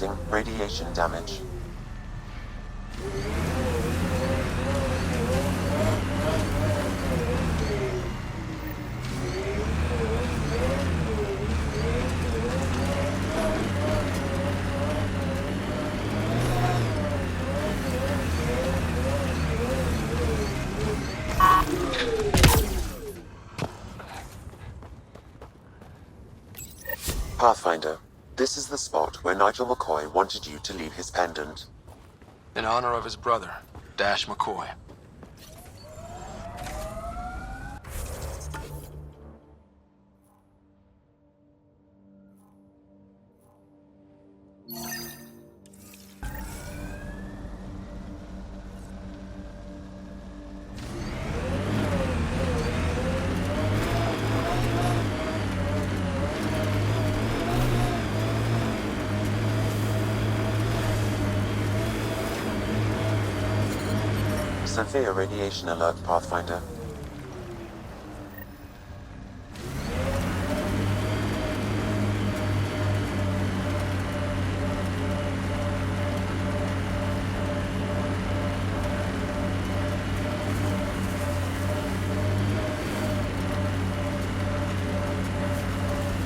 Detecting radiation damage. Pathfinder, this is the spot where Nigel McCoy wanted you to leave his pendant. In honor of his brother, Dash McCoy. Severe radiation alert, Pathfinder.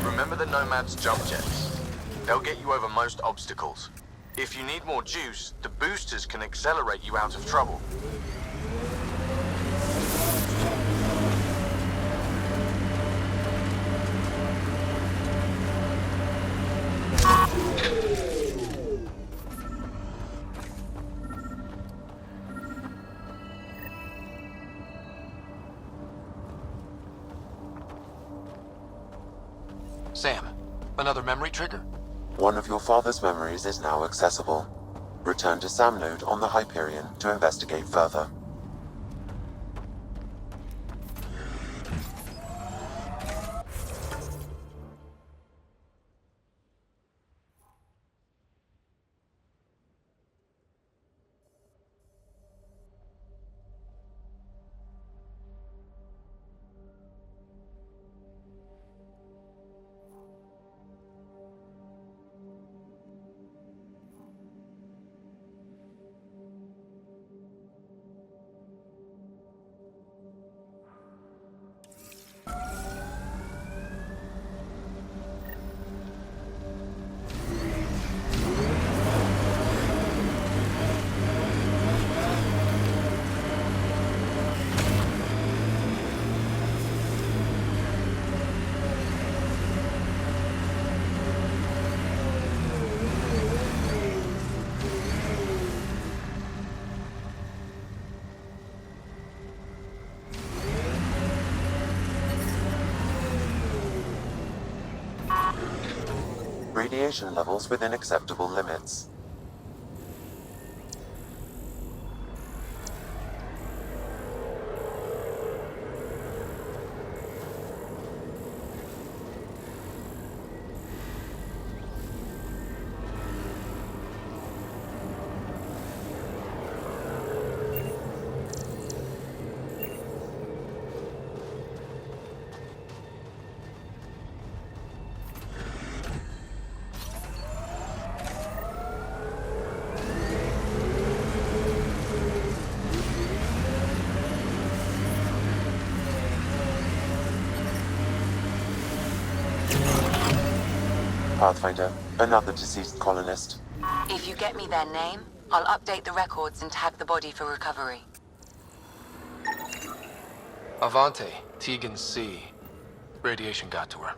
Remember the Nomad's jump jets. They'll get you over most obstacles. If you need more juice, the boosters can accelerate you out of trouble. Sam, another memory trigger? One of your father's memories is now accessible. Return to Sam Node on the Hyperion to investigate further. Radiation levels within acceptable limits. Pathfinder, another deceased colonist. If you get me their name, I'll update the records and tag the body for recovery. Avante, Tegan C. Radiation got to her.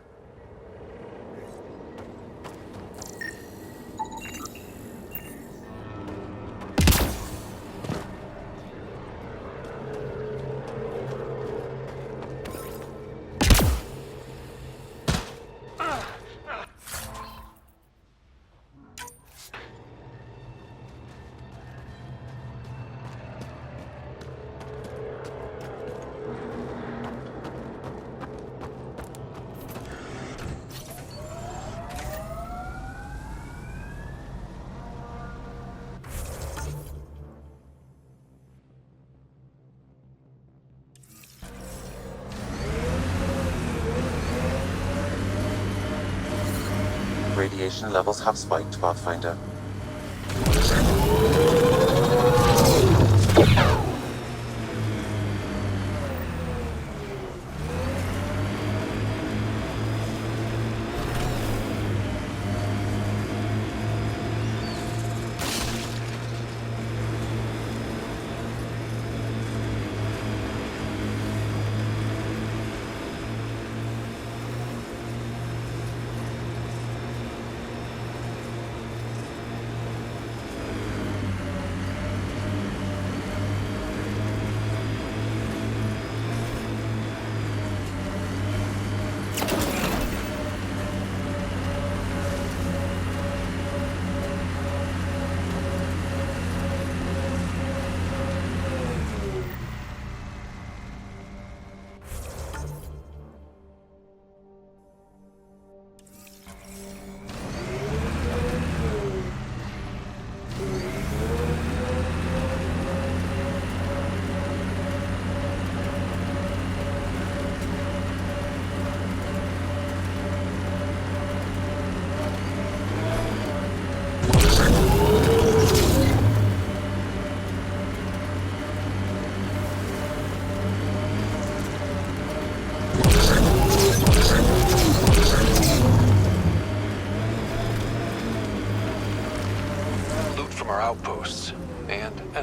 Radiation levels have spiked, Pathfinder.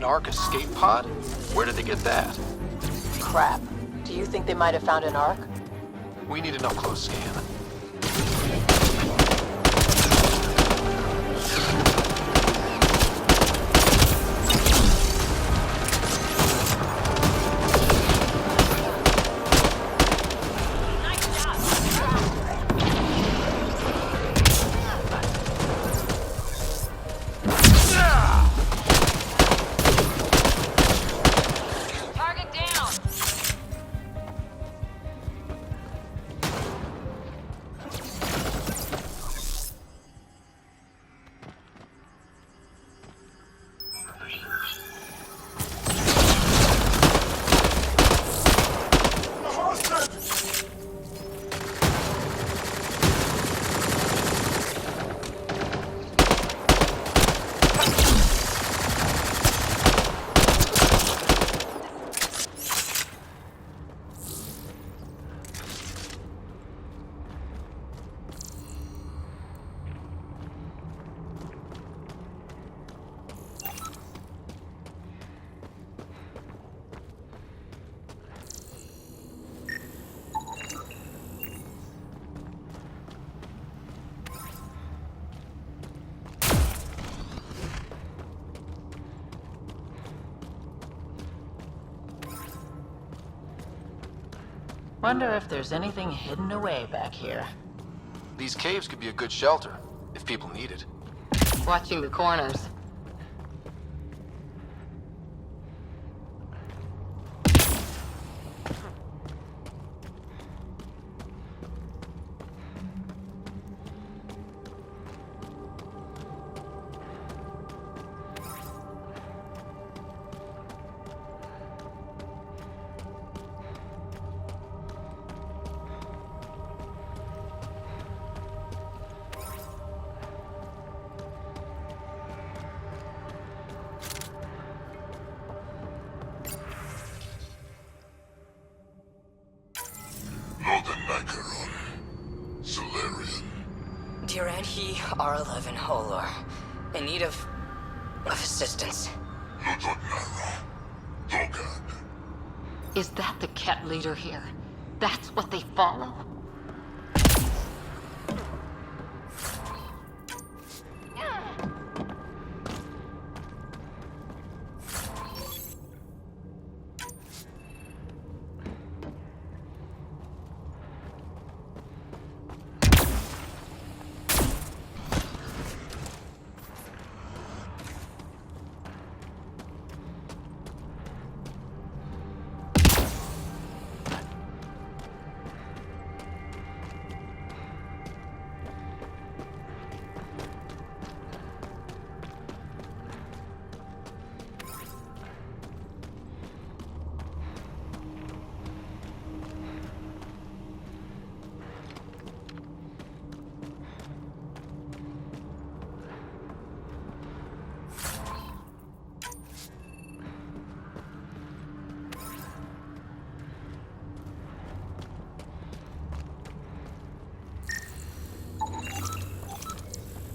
Ark escape pod? Where did they get that? Crap. Do you think they might have found an Ark? We need an up-close scan. Target down! Wonder if there's anything hidden away back here. These caves could be a good shelter, if people need it. Watching the corners. Dear and he R11 Holor. In need of assistance. Is that the cat leader here? That's what they follow?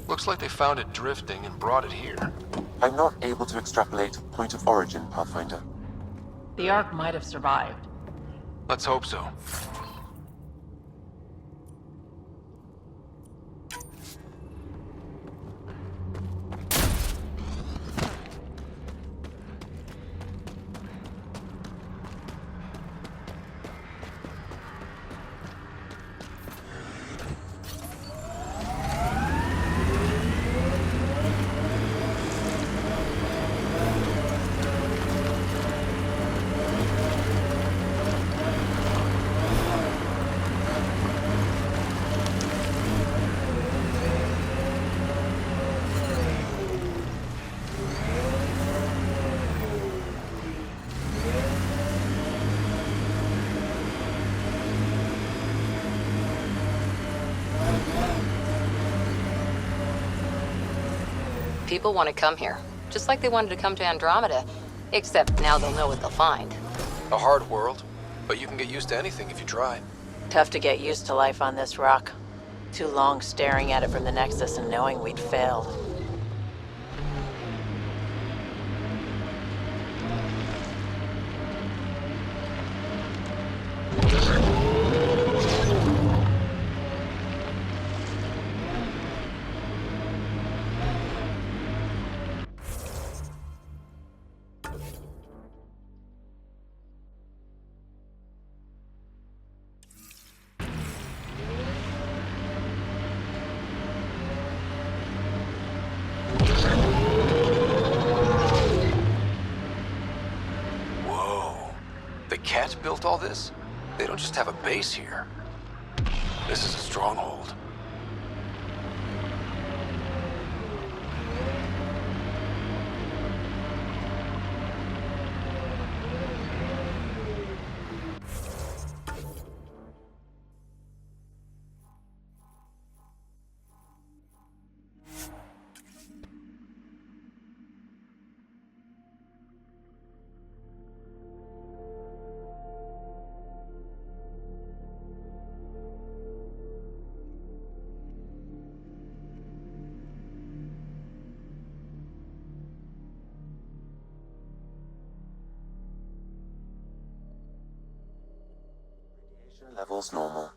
Looks like they found it drifting and brought it here. I'm not able to extrapolate point of origin, Pathfinder. The Ark might have survived. Let's hope so. People want to come here, just like they wanted to come to Andromeda. Except now they'll know what they'll find. A hard world, but you can get used to anything if you try. Tough to get used to life on this rock. Too long staring at it from the Nexus and knowing we'd failed. The Cat built all this? They don't just have a base here. This is a stronghold. Radiation levels normal.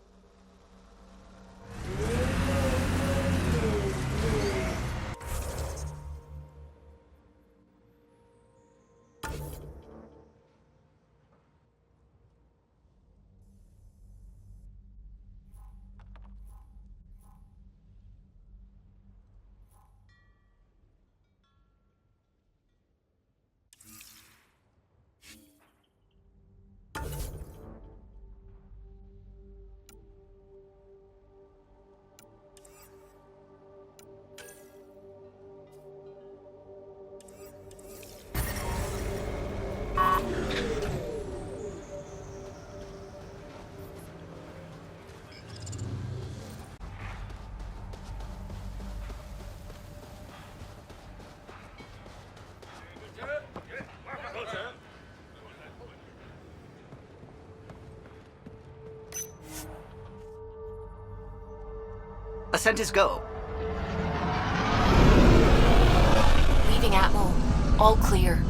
Ascent is go. Leaving Atmo. All clear.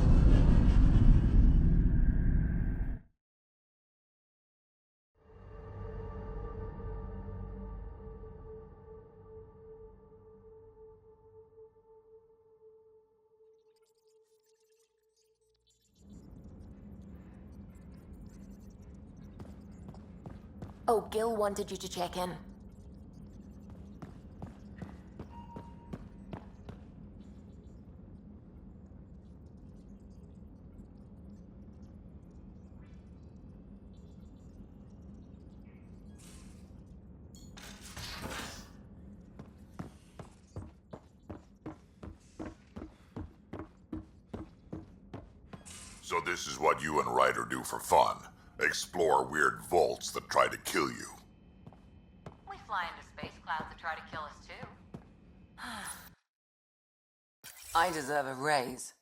Oh, Gil wanted you to check in. So this is what you and Ryder do for fun. Explore weird vaults that try to kill you. We fly into space clouds that try to kill us too. I deserve a raise.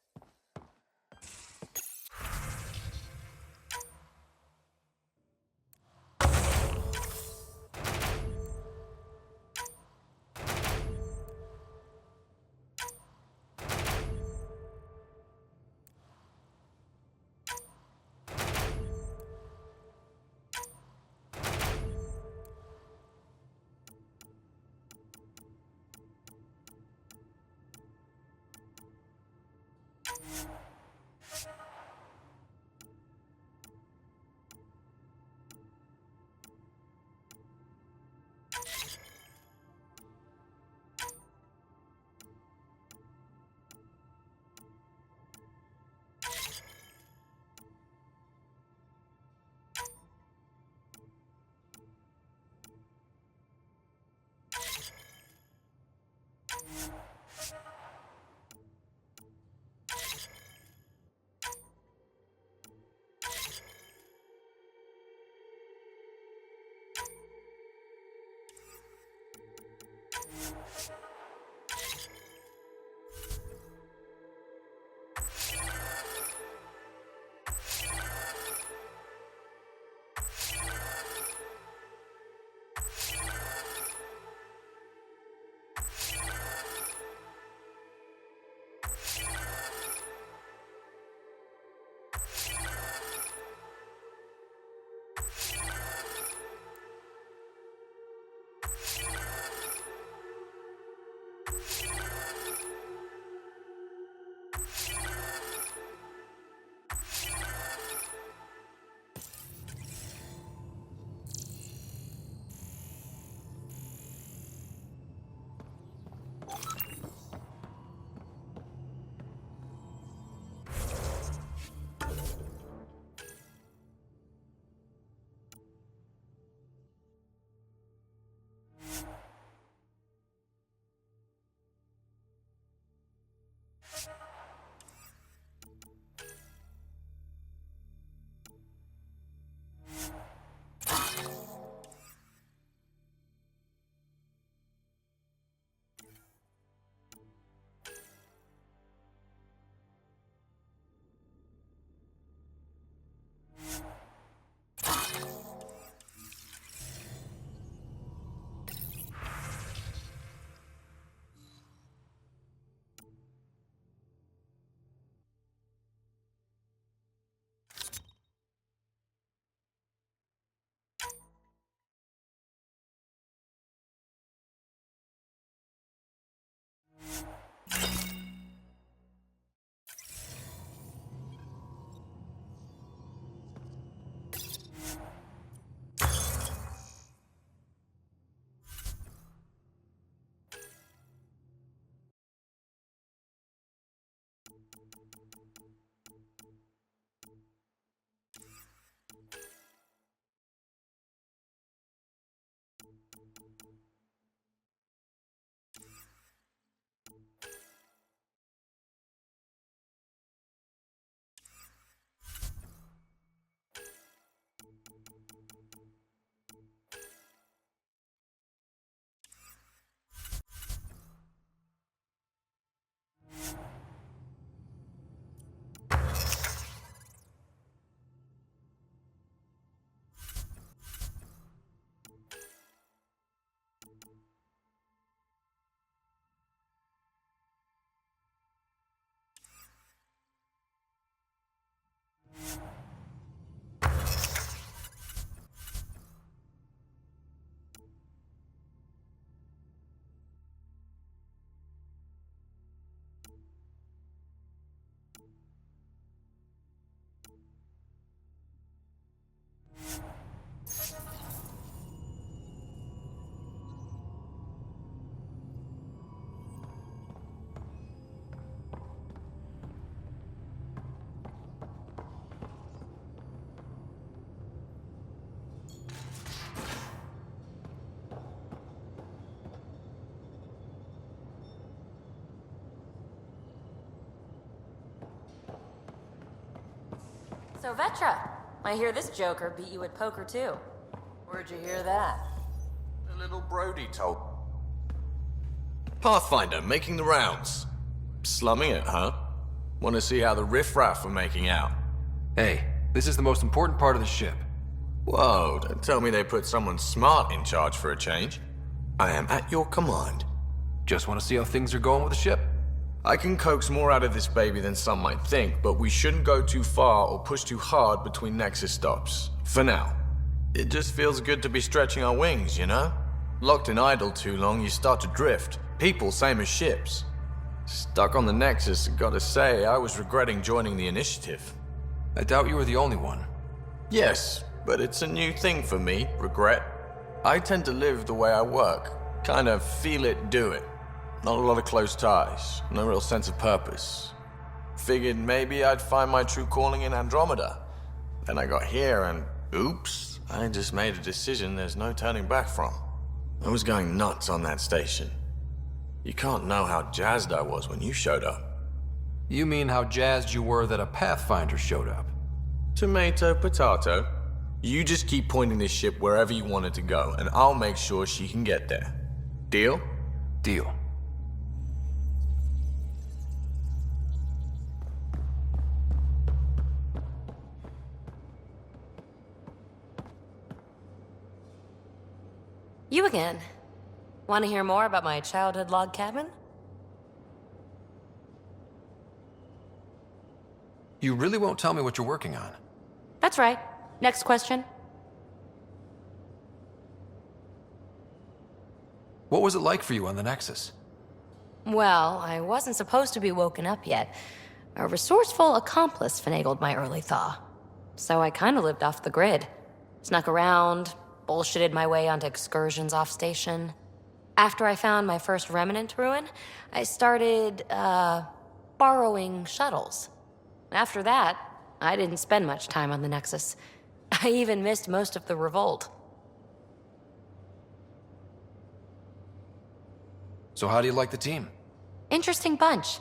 So Vetra, I hear this joker beat you at poker too. Where'd you hear that? The little Brody told. Pathfinder, making the rounds. Slumming it, huh? Want to see how the riffraff are making out? Hey, this is the most important part of the ship. Whoa, don't tell me they put someone smart in charge for a change. I am at your command. Just want to see how things are going with the ship. I can coax more out of this baby than some might think, but we shouldn't go too far or push too hard between Nexus stops. For now. It just feels good to be stretching our wings, you know? Locked in idle too long, you start to drift. People, same as ships. Stuck on the Nexus, gotta say, I was regretting joining the Initiative. I doubt you were the only one. Yes, but it's a new thing for me, regret. I tend to live the way I work. Kind of feel it, do it. Not a lot of close ties, no real sense of purpose. Figured maybe I'd find my true calling in Andromeda. Then I got here and, oops, I just made a decision there's no turning back from. I was going nuts on that station. You can't know how jazzed I was when you showed up. You mean how jazzed you were that a Pathfinder showed up? Tomato, potato. You just keep pointing this ship wherever you want it to go, and I'll make sure she can get there. Deal? Deal. You again. Want to hear more about my childhood log cabin? You really won't tell me what you're working on? That's right. Next question. What was it like for you on the Nexus? Well, I wasn't supposed to be woken up yet. A resourceful accomplice finagled my early thaw. So I kinda lived off the grid. Snuck around, bullshitted my way onto excursions off station. After I found my first remnant ruin, I started, borrowing shuttles. After that, I didn't spend much time on the Nexus. I even missed most of the revolt. So how do you like the team? Interesting bunch.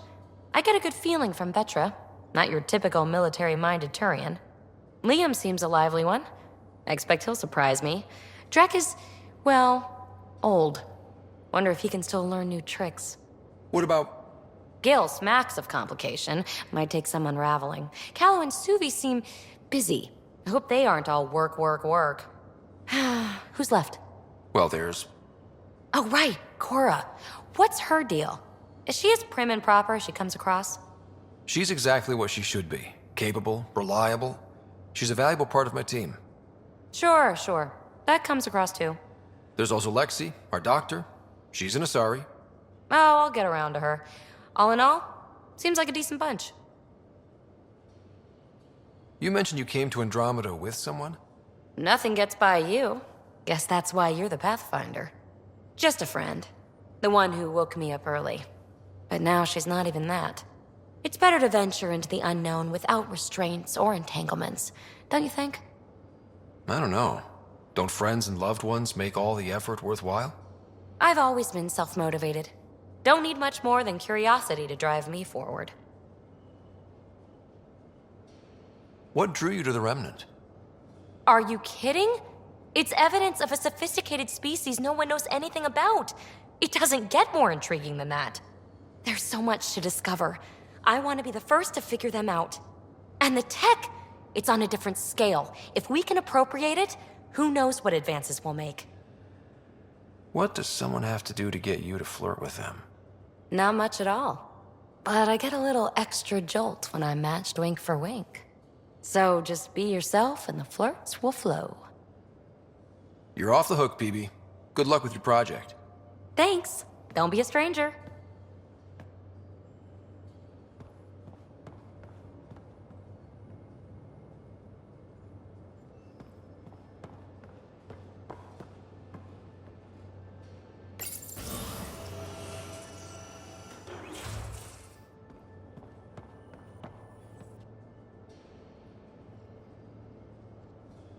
I get a good feeling from Vetra. Not your typical military-minded Turian. Liam seems a lively one. I expect he'll surprise me. Drek is, well, old. Wonder if he can still learn new tricks. What about... Gil smacks of complication. Might take some unraveling. Callow and Suvi seem busy. I hope they aren't all work, work, work. Who's left? Well, there's... Oh, right, Cora. What's her deal? Is she as prim and proper as she comes across? She's exactly what she should be. Capable, reliable. She's a valuable part of my team. Sure. That comes across too. There's also Lexi, our doctor. She's an Asari. Oh, I'll get around to her. All in all, seems like a decent bunch. You mentioned you came to Andromeda with someone? Nothing gets by you. Guess that's why you're the Pathfinder. Just a friend. The one who woke me up early. But now she's not even that. It's better to venture into the unknown without restraints or entanglements, don't you think? I don't know. Don't friends and loved ones make all the effort worthwhile? I've always been self-motivated. Don't need much more than curiosity to drive me forward. What drew you to the Remnant? Are you kidding? It's evidence of a sophisticated species no one knows anything about. It doesn't get more intriguing than that. There's so much to discover. I want to be the first to figure them out. And the tech, it's on a different scale. If we can appropriate it, who knows what advances we'll make. What does someone have to do to get you to flirt with them? Not much at all. But I get a little extra jolt when I'm matched wink for wink. So just be yourself and the flirts will flow. You're off the hook, PB. Good luck with your project. Thanks. Don't be a stranger.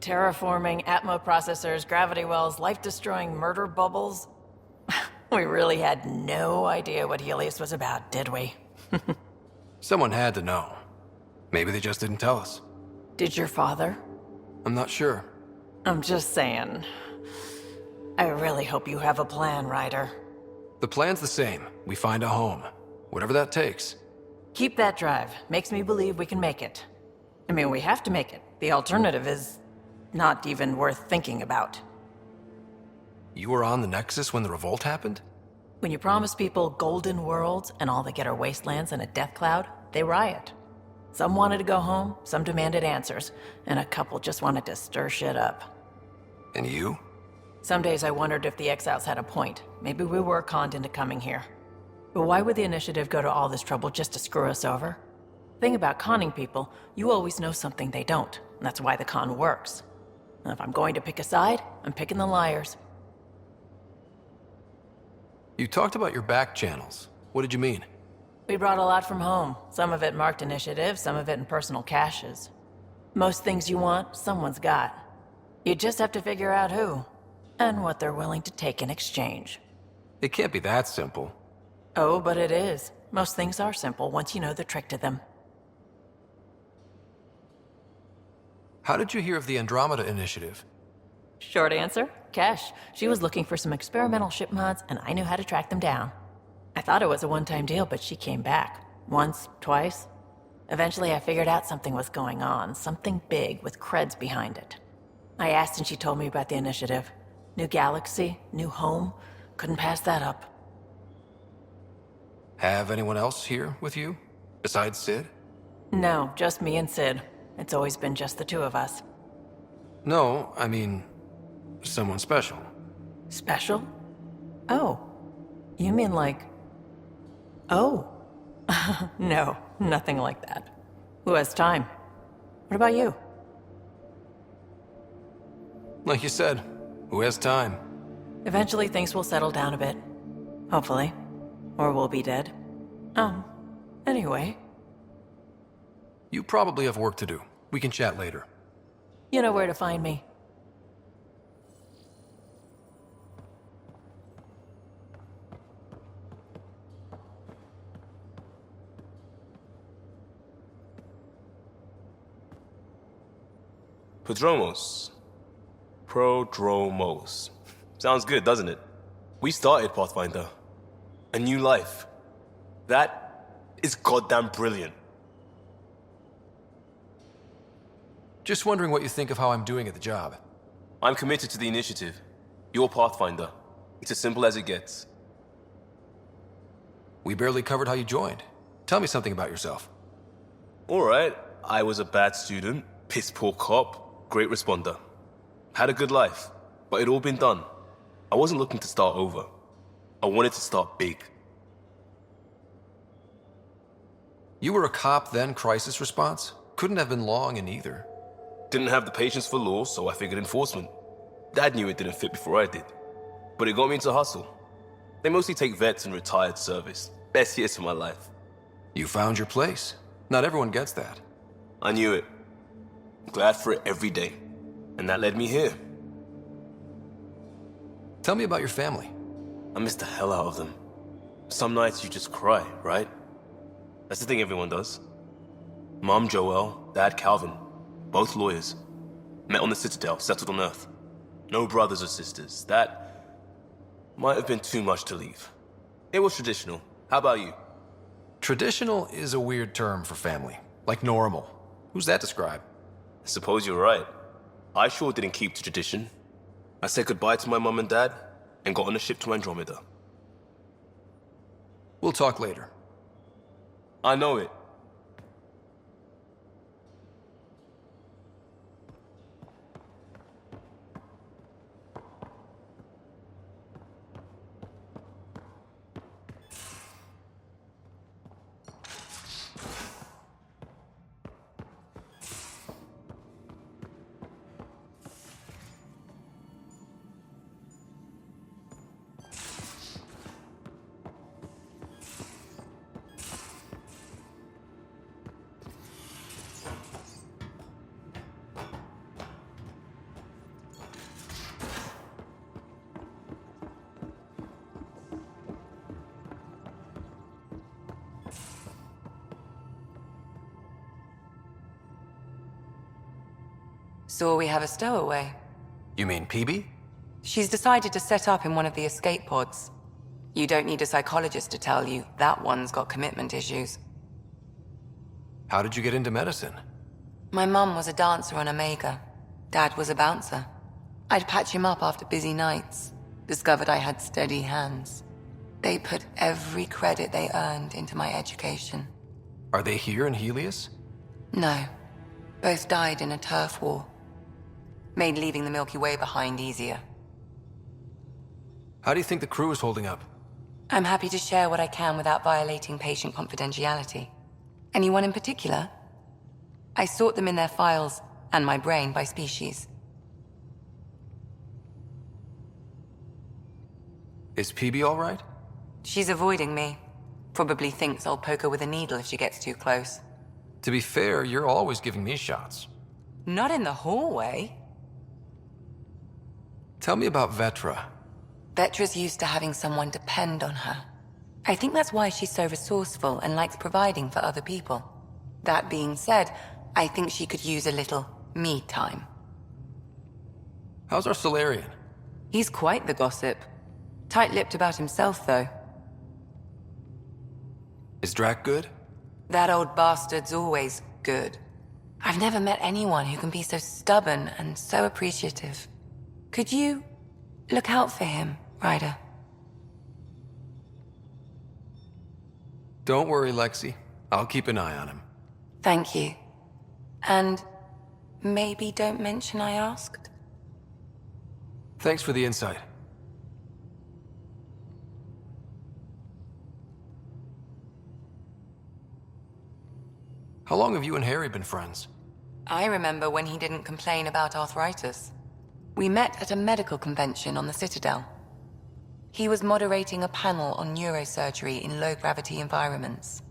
Terraforming, Atmo processors, gravity wells, life-destroying murder bubbles. We really had no idea what Helios was about, did we? Someone had to know. Maybe they just didn't tell us. Did your father? I'm not sure. I'm just saying. I really hope you have a plan, Ryder. The plan's the same. We find a home. Whatever that takes. Keep that drive. Makes me believe we can make it. I mean, we have to make it. The alternative is not even worth thinking about. You were on the Nexus when the revolt happened? When you promise people golden worlds and all they get are wastelands and a death cloud, they riot. Some wanted to go home, some demanded answers, and a couple just wanted to stir shit up. And you? Some days I wondered if the exiles had a point. Maybe we were conned into coming here. But why would the Initiative go to all this trouble just to screw us over? Thing about conning people, you always know something they don't, and that's why the con works. And if I'm going to pick a side, I'm picking the liars. You talked about your back channels. What did you mean? We brought a lot from home. Some of it marked initiative, some of it in personal caches. Most things you want, someone's got. You just have to figure out who, and what they're willing to take in exchange. It can't be that simple. Oh, but it is. Most things are simple once you know the trick to them. How did you hear of the Andromeda initiative? Short answer, Kesh. She was looking for some experimental ship mods, and I knew how to track them down. I thought it was a one-time deal, but she came back. Once, twice. Eventually I figured out something was going on, something big with creds behind it. I asked and she told me about the initiative. New galaxy, new home. Couldn't pass that up. Have anyone else here with you? Besides Sid? No, just me and Sid. It's always been just the two of us. No, I mean, someone special. Special? Oh. You mean like... Oh. No, nothing like that. Who has time? What about you? Like you said, who has time? Eventually things will settle down a bit. Hopefully. Or we'll be dead. Anyway. You probably have work to do. We can chat later. You know where to find me. Prodromos. Sounds good, doesn't it? We started Pathfinder. A new life. That is goddamn brilliant. Just wondering what you think of how I'm doing at the job. I'm committed to the initiative. You're Pathfinder. It's as simple as it gets. We barely covered how you joined. Tell me something about yourself. Alright, I was a bad student, piss poor cop, great responder. Had a good life, but it'd all been done. I wasn't looking to start over. I wanted to start big. You were a cop then, crisis response? Couldn't have been long in either. Didn't have the patience for law, so I figured enforcement. Dad knew it didn't fit before I did. But it got me into hustle. They mostly take vets and retired service. Best years of my life. You found your place. Not everyone gets that. I knew it. Glad for it every day. And that led me here. Tell me about your family. I miss the hell out of them. Some nights you just cry, right? That's the thing everyone does. Mom Joelle, Dad Calvin. Both lawyers. Met on the Citadel, settled on Earth. No brothers or sisters. That might have been too much to leave. It was traditional. How about you? Traditional is a weird term for family. Like normal. Who's that describe? I suppose you're right. I sure didn't keep to tradition. I said goodbye to my mom and dad and got on a ship to Andromeda. We'll talk later. I know it. So we have a stowaway. You mean PB? She's decided to set up in one of the escape pods. You don't need a psychologist to tell you that one's got commitment issues. How did you get into medicine? My mum was a dancer on Omega. Dad was a bouncer. I'd patch him up after busy nights. Discovered I had steady hands. They put every credit they earned into my education. Are they here in Helios? No. Both died in a turf war. Made leaving the Milky Way behind easier. How do you think the crew is holding up? I'm happy to share what I can without violating patient confidentiality. Anyone in particular? I sort them in their files and my brain by species. Is PB all right? She's avoiding me. Probably thinks I'll poke her with a needle if she gets too close. To be fair, you're always giving me shots. Not in the hallway. Tell me about Vetra. Vetra's used to having someone depend on her. I think that's why she's so resourceful and likes providing for other people. That being said, I think she could use a little me time. How's our Solarian? He's quite the gossip. Tight-lipped about himself, though. Is Drac good? That old bastard's always good. I've never met anyone who can be so stubborn and so appreciative. Could you look out for him, Ryder? Don't worry, Lexi. I'll keep an eye on him. Thank you. And maybe don't mention I asked? Thanks for the insight. How long have you and Harry been friends? I remember when he didn't complain about arthritis. We met at a medical convention on the Citadel. He was moderating a panel on neurosurgery in low-gravity environments.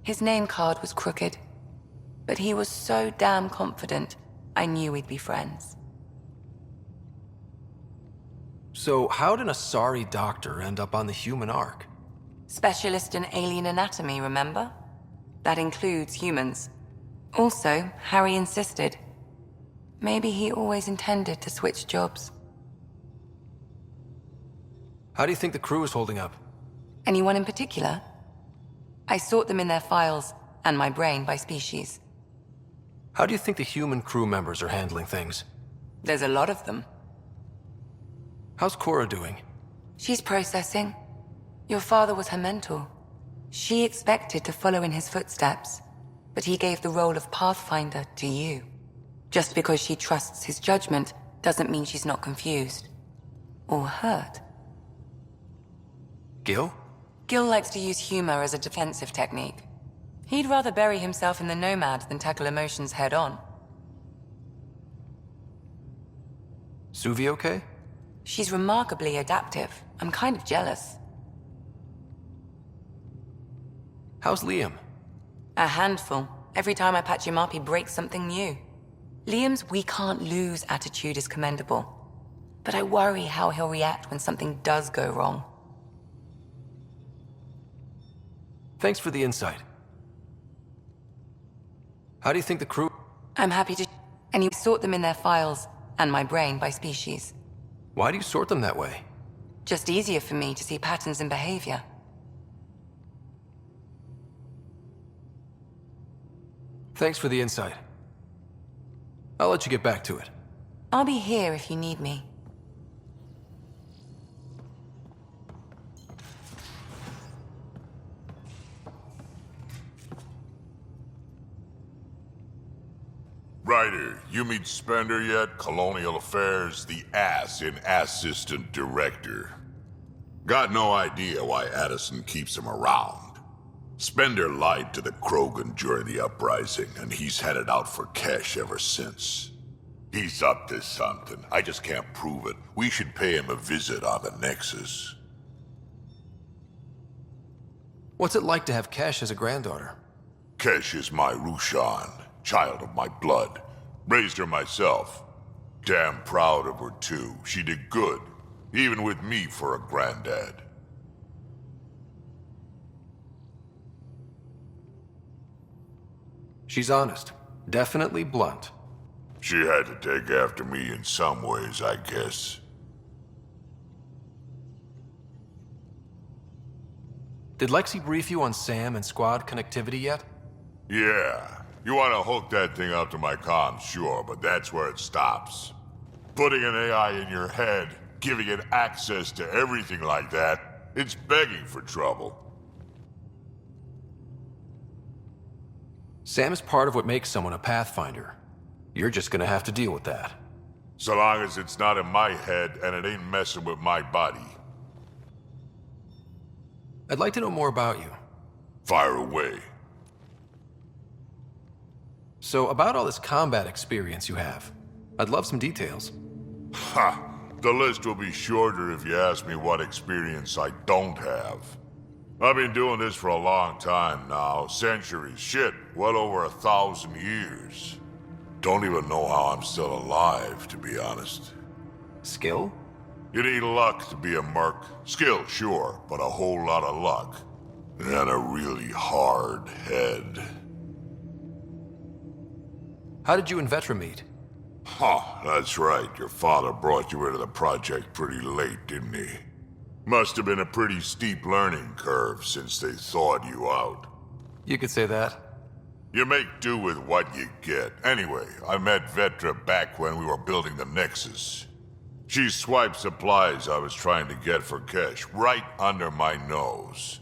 His name card was crooked, but he was so damn confident, I knew we'd be friends. So how did a sorry doctor end up on the human Ark? Specialist in alien anatomy, remember? That includes humans. Also, Harry insisted. Maybe he always intended to switch jobs. How do you think the crew is holding up? Anyone in particular? I sort them in their files and my brain by species. How do you think the human crew members are handling things? There's a lot of them. How's Cora doing? She's processing. Your father was her mentor. She expected to follow in his footsteps, but he gave the role of Pathfinder to you. Just because she trusts his judgment doesn't mean she's not confused. Or hurt. Gil? Gil likes to use humor as a defensive technique. He'd rather bury himself in the Nomad than tackle emotions head-on. Suvi okay? She's remarkably adaptive. I'm kind of jealous. How's Liam? A handful. Every time I patch him up, he breaks something new. Liam's "we can't lose" attitude is commendable. But I worry how he'll react when something does go wrong. Thanks for the insight. How do you think the crew... I'm happy to... And you sort them in their files, and my brain by species. Why do you sort them that way? Just easier for me to see patterns in behavior. Thanks for the insight. I'll let you get back to it. I'll be here if you need me. Ryder, you meet Spender yet? Colonial Affairs, the ass in Assistant Director. Got no idea why Addison keeps him around. Spender lied to the Krogan during the uprising, and he's headed out for cash ever since. He's up to something. I just can't prove it. We should pay him a visit on the Nexus. What's it like to have Cash as a granddaughter? Kesh is my Rushan, child of my blood. Raised her myself. Damn proud of her too. She did good, even with me for a granddad. She's honest. Definitely blunt. She had to take after me in some ways, I guess. Did Lexi brief you on Sam and squad connectivity yet? Yeah. You want to hook that thing up to my comms, sure, but that's where it stops. Putting an AI in your head, giving it access to everything like that, it's begging for trouble. Sam is part of what makes someone a Pathfinder. You're just gonna have to deal with that. So long as it's not in my head and it ain't messing with my body. I'd like to know more about you. Fire away. So, about all this combat experience you have, I'd love some details. Ha! The list will be shorter if you ask me what experience I don't have. I've been doing this for a long time now, centuries, shit, well over 1,000 years. Don't even know how I'm still alive, to be honest. Skill? You need luck to be a merc. Skill, sure, but a whole lot of luck. And a really hard head. How did you and Vetra meet? Huh, that's right. Your father brought you into the project pretty late, didn't he? Must have been a pretty steep learning curve since they thawed you out. You could say that. You make do with what you get. Anyway, I met Vetra back when we were building the Nexus. She swiped supplies I was trying to get for Kesh right under my nose.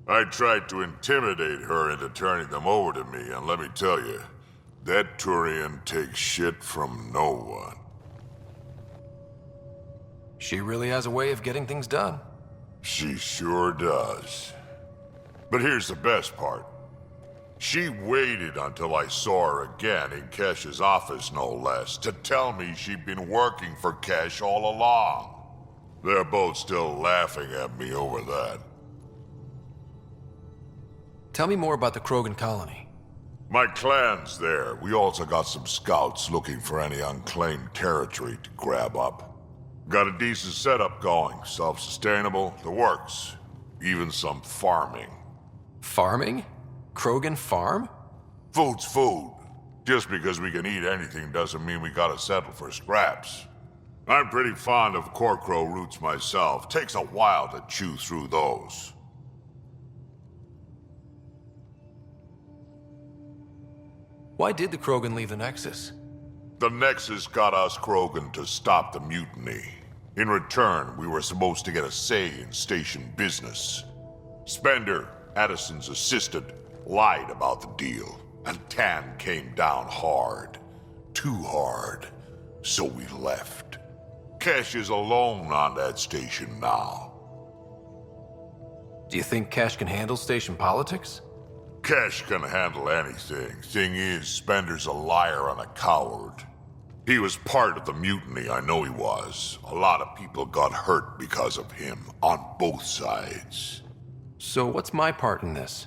I tried to intimidate her into turning them over to me, and let me tell you, that Turian takes shit from no one. She really has a way of getting things done. She sure does. But here's the best part. She waited until I saw her again in Kesh's office, no less, to tell me she'd been working for Kesh all along. They're both still laughing at me over that. Tell me more about the Krogan colony. My clan's there. We also got some scouts looking for any unclaimed territory to grab up. Got a decent setup going, self-sustainable, the works. Even some farming. Farming? Krogan farm? Food's food. Just because we can eat anything doesn't mean we gotta settle for scraps. I'm pretty fond of Corcrow roots myself. Takes a while to chew through those. Why did the Krogan leave the Nexus? The Nexus got us Krogan to stop the mutiny. In return, we were supposed to get a say in station business. Spender, Addison's assistant, lied about the deal, and Tan came down hard. Too hard. So we left. Kesh is alone on that station now. Do you think Cash can handle station politics? Kesh can handle anything. Thing is, Spender's a liar and a coward. He was part of the mutiny, I know he was. A lot of people got hurt because of him, on both sides. So what's my part in this?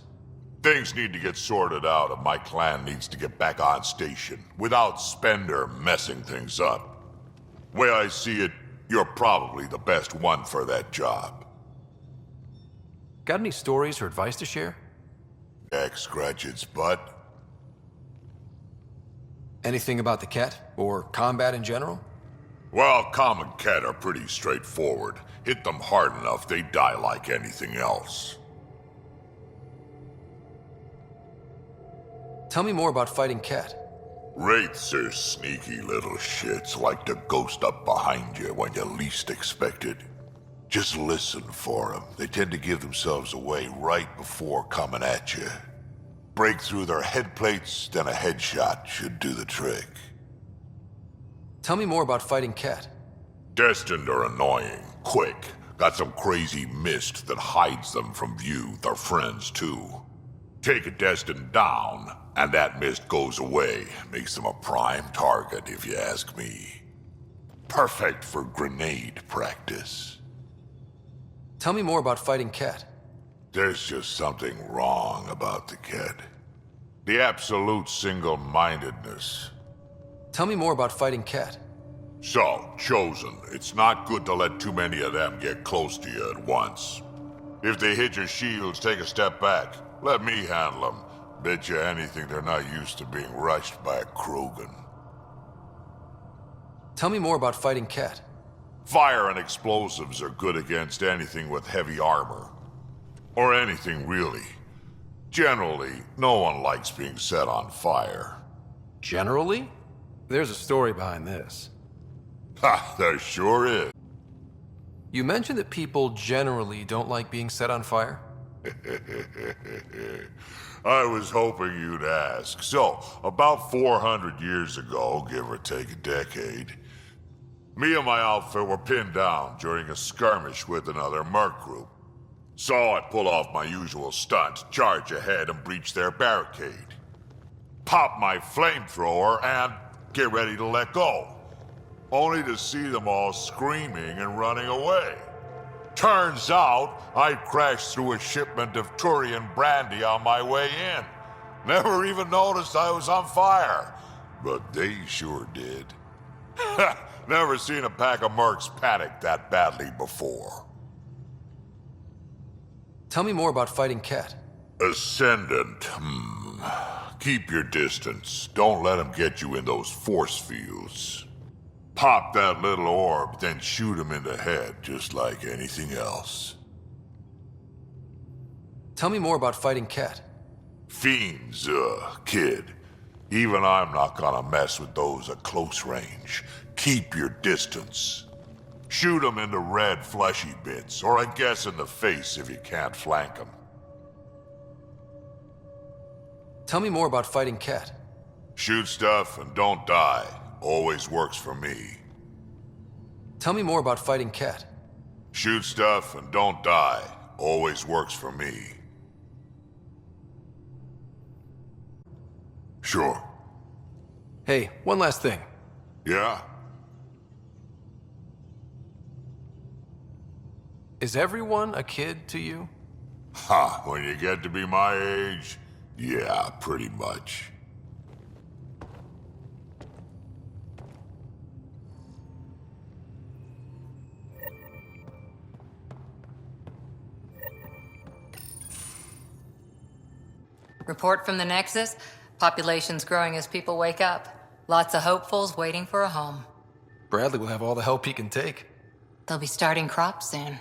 Things need to get sorted out, and my clan needs to get back on station, without Spender messing things up. Way I see it, you're probably the best one for that job. Got any stories or advice to share? Jack scratch its butt. Anything about the Ket, or combat in general? Well, common Ket are pretty straightforward. Hit them hard enough, they die like anything else. Tell me more about fighting Ket. Wraiths are sneaky little shits, like to ghost up behind you when you least expect it. Just listen for them. They tend to give themselves away right before coming at you. Break through their head plates, then a headshot should do the trick. Tell me more about fighting Ket. Destined are annoying, quick. Got some crazy mist that hides them from view, their friends too. Take a Destined down, and that mist goes away. Makes them a prime target, if you ask me. Perfect for grenade practice. Tell me more about fighting Ket. There's just something wrong about the Ket. The absolute single-mindedness. Tell me more about fighting Ket. So, Chosen, it's not good to let too many of them get close to you at once. If they hit your shields, take a step back. Let me handle them. Bet you anything they're not used to being rushed by a Krogan. Tell me more about fighting Ket. Fire and explosives are good against anything with heavy armor. Or anything, really. Generally, no one likes being set on fire. Generally? There's a story behind this. Ha, there sure is. You mentioned that people generally don't like being set on fire? I was hoping you'd ask. So, about 400 years ago, give or take a decade, me and my outfit were pinned down during a skirmish with another merc group. Saw it pull off my usual stunt, charge ahead and breach their barricade. Pop my flamethrower and get ready to let go. Only to see them all screaming and running away. Turns out, I crashed through a shipment of Turian brandy on my way in. Never even noticed I was on fire. But they sure did. Never seen a pack of mercs panic that badly before. Tell me more about fighting Ket. Ascendant, Keep your distance. Don't let them get you in those force fields. Pop that little orb, then shoot him in the head, just like anything else. Tell me more about fighting Ket. Fiends, kid. Even I'm not gonna mess with those at close range. Keep your distance. Shoot them in the red, fleshy bits, or I guess in the face if you can't flank them. Tell me more about fighting Ket. Shoot stuff and don't die. Always works for me. Tell me more about fighting Ket. Shoot stuff and don't die. Always works for me. Sure. Hey, one last thing. Yeah? Is everyone a kid to you? Ha, when you get to be my age, yeah, pretty much. Report from the Nexus. Population's growing as people wake up. Lots of hopefuls waiting for a home. Bradley will have all the help he can take. They'll be starting crops soon.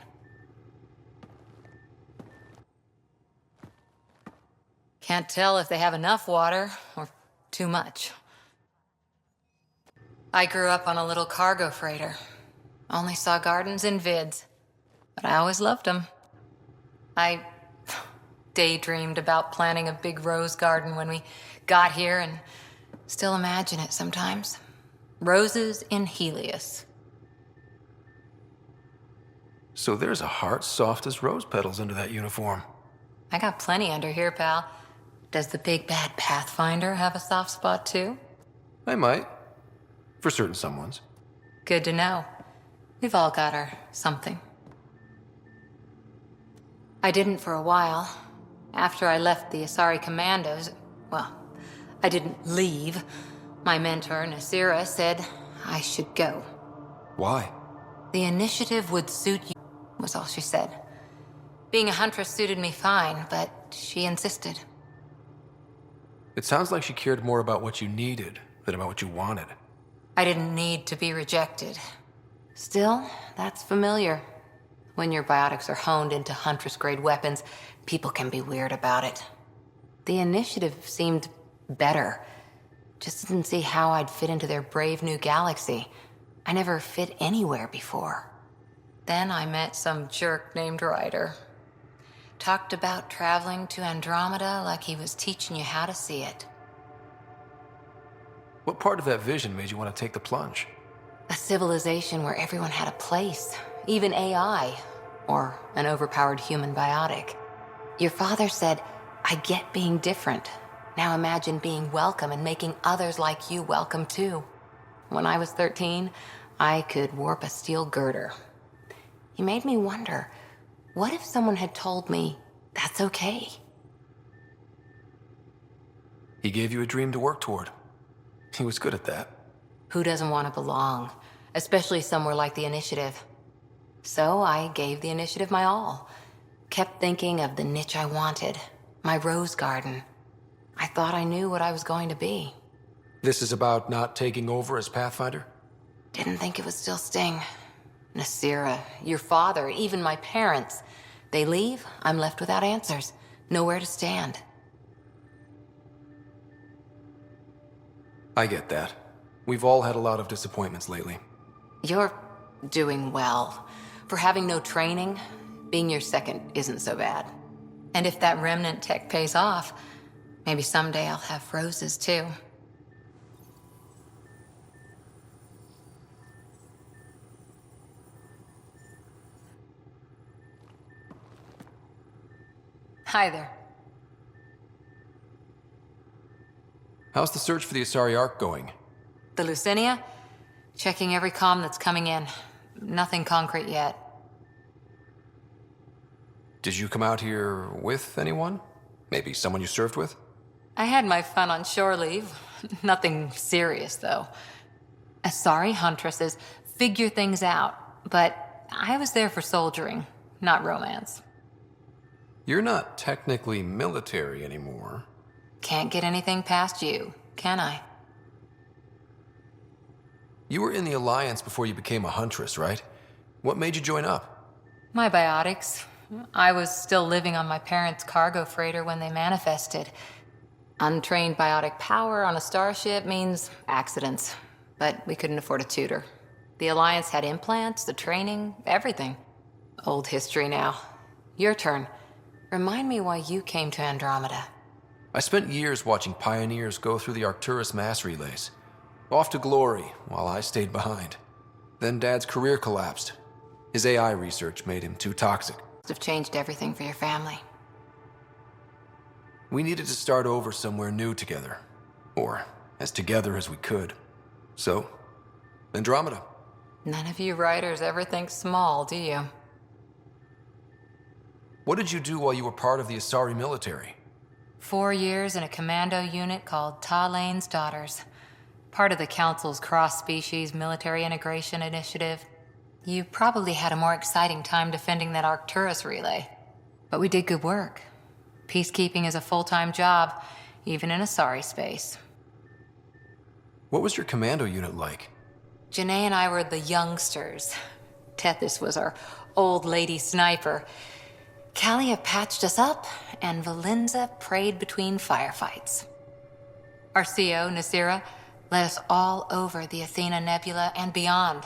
Can't tell if they have enough water or too much. I grew up on a little cargo freighter. Only saw gardens in vids, but I always loved them. I daydreamed about planting a big rose garden when we got here and still imagine it sometimes. Roses in Helios. So there's a heart soft as rose petals under that uniform. I got plenty under here, pal. Does the big bad Pathfinder have a soft spot too? I might. For certain someones. Good to know. We've all got our something. I didn't for a while. After I left the Asari Commandos, well, I didn't leave. My mentor, Nasira, said I should go. Why? The initiative would suit you, was all she said. Being a huntress suited me fine, but she insisted. It sounds like she cared more about what you needed than about what you wanted. I didn't need to be rejected. Still, that's familiar. When your biotics are honed into Huntress-grade weapons, people can be weird about it. The initiative seemed better. Just didn't see how I'd fit into their brave new galaxy. I never fit anywhere before. Then I met some jerk named Ryder. Talked about traveling to Andromeda like he was teaching you how to see it. What part of that vision made you want to take the plunge? A civilization where everyone had a place, even AI, or an overpowered human biotic. Your father said, I get being different. Now imagine being welcome and making others like you welcome too. When I was 13, I could warp a steel girder. He made me wonder, what if someone had told me that's okay? He gave you a dream to work toward. He was good at that. Who doesn't want to belong, especially somewhere like the Initiative? So I gave the Initiative my all. Kept thinking of the niche I wanted, my rose garden. I thought I knew what I was going to be. This is about not taking over as Pathfinder? Didn't think it would still sting. Nasira, your father, even my parents. They leave, I'm left without answers. Nowhere to stand. I get that. We've all had a lot of disappointments lately. You're doing well. For having no training, being your second isn't so bad. And if that remnant tech pays off, maybe someday I'll have roses too. Hi there. How's the search for the Asari Ark going? The Lucinia? Checking every comm that's coming in. Nothing concrete yet. Did you come out here with anyone? Maybe someone you served with? I had my fun on shore leave. Nothing serious, though. Asari huntresses figure things out, but I was there for soldiering, not romance. You're not technically military anymore. Can't get anything past you, can I? You were in the Alliance before you became a Huntress, right? What made you join up? My biotics. I was still living on my parents' cargo freighter when they manifested. Untrained biotic power on a starship means accidents, but we couldn't afford a tutor. The Alliance had implants, the training, everything. Old history now. Your turn. Remind me why you came to Andromeda. I spent years watching pioneers go through the Arcturus mass relays. Off to glory, while I stayed behind. Then Dad's career collapsed. His AI research made him too toxic. Must have changed everything for your family. We needed to start over somewhere new together. Or as together as we could. So, Andromeda. None of you writers ever think small, do you? What did you do while you were part of the Asari military? 4 years in a commando unit called Talane's Daughters. Part of the Council's cross-species military integration initiative. You probably had a more exciting time defending that Arcturus relay. But we did good work. Peacekeeping is a full-time job, even in Asari space. What was your commando unit like? Janae and I were the youngsters. Tethys was our old lady sniper. Kalia patched us up, and Valenza prayed between firefights. Our CO, Nasira, led us all over the Athena Nebula and beyond.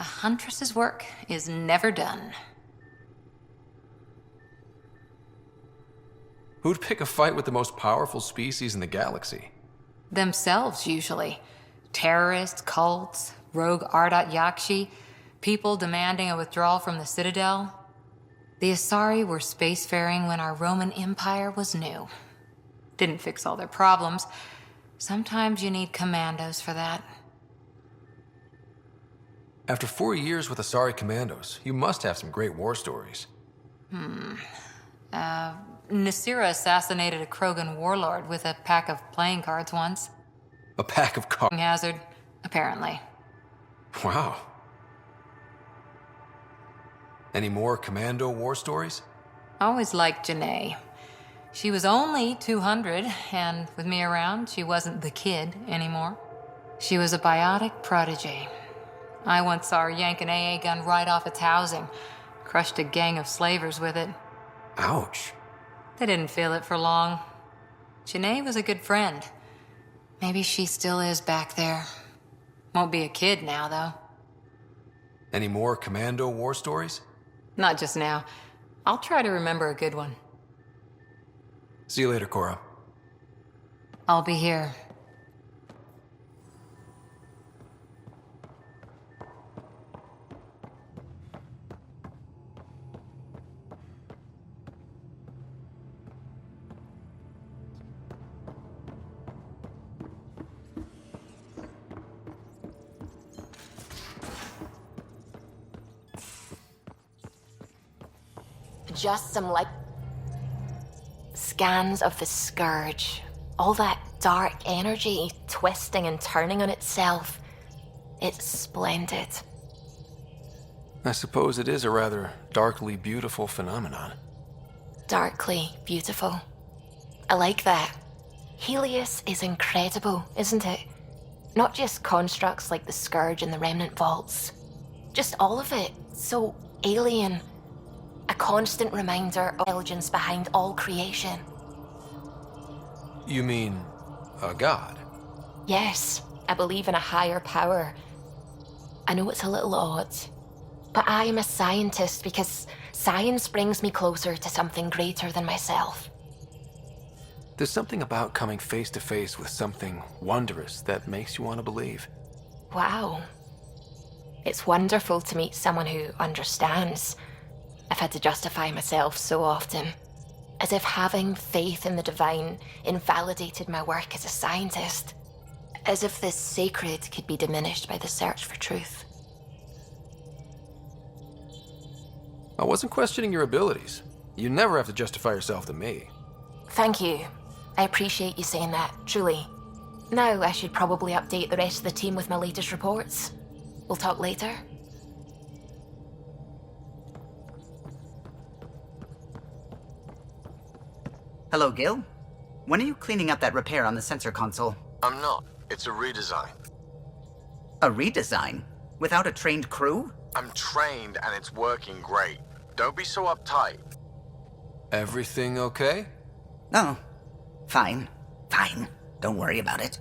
A huntress's work is never done. Who'd pick a fight with the most powerful species in the galaxy? Themselves, usually. Terrorists, cults, rogue Ardat Yakshi, people demanding a withdrawal from the Citadel. The Asari were spacefaring when our Roman Empire was new. Didn't fix all their problems. Sometimes you need commandos for that. After 4 years with Asari Commandos, you must have some great war stories. Nasira assassinated a Krogan warlord with a pack of playing cards once. A pack of cards. Hazard, apparently. Wow. Any more Commando war stories? Always liked Janae. She was only 200, and with me around, she wasn't the kid anymore. She was a biotic prodigy. I once saw her yank an AA gun right off its housing, crushed a gang of slavers with it. Ouch. They didn't feel it for long. Janae was a good friend. Maybe she still is back there. Won't be a kid now, though. Any more Commando war stories? Not just now. I'll try to remember a good one. See you later, Cora. I'll be here. Just some, scans of the Scourge. All that dark energy twisting and turning on itself. It's splendid. I suppose it is a rather darkly beautiful phenomenon. Darkly beautiful. I like that. Helios is incredible, isn't it? Not just constructs like the Scourge and the Remnant Vaults. Just all of it. So alien. A constant reminder of intelligence behind all creation. You mean a god? Yes, I believe in a higher power. I know it's a little odd, but I am a scientist because science brings me closer to something greater than myself. There's something about coming face to face with something wondrous that makes you want to believe. Wow. It's wonderful to meet someone who understands. I've had to justify myself so often, as if having faith in the divine invalidated my work as a scientist, as if this sacred could be diminished by the search for truth. I wasn't questioning your abilities. You never have to justify yourself to me. Thank you. I appreciate you saying that, truly. Now I should probably update the rest of the team with my latest reports. We'll talk later. Hello, Gil. When are you cleaning up that repair on the sensor console? I'm not. It's a redesign. A redesign? Without a trained crew? I'm trained and it's working great. Don't be so uptight. Everything okay? No. Fine. Fine. Don't worry about it.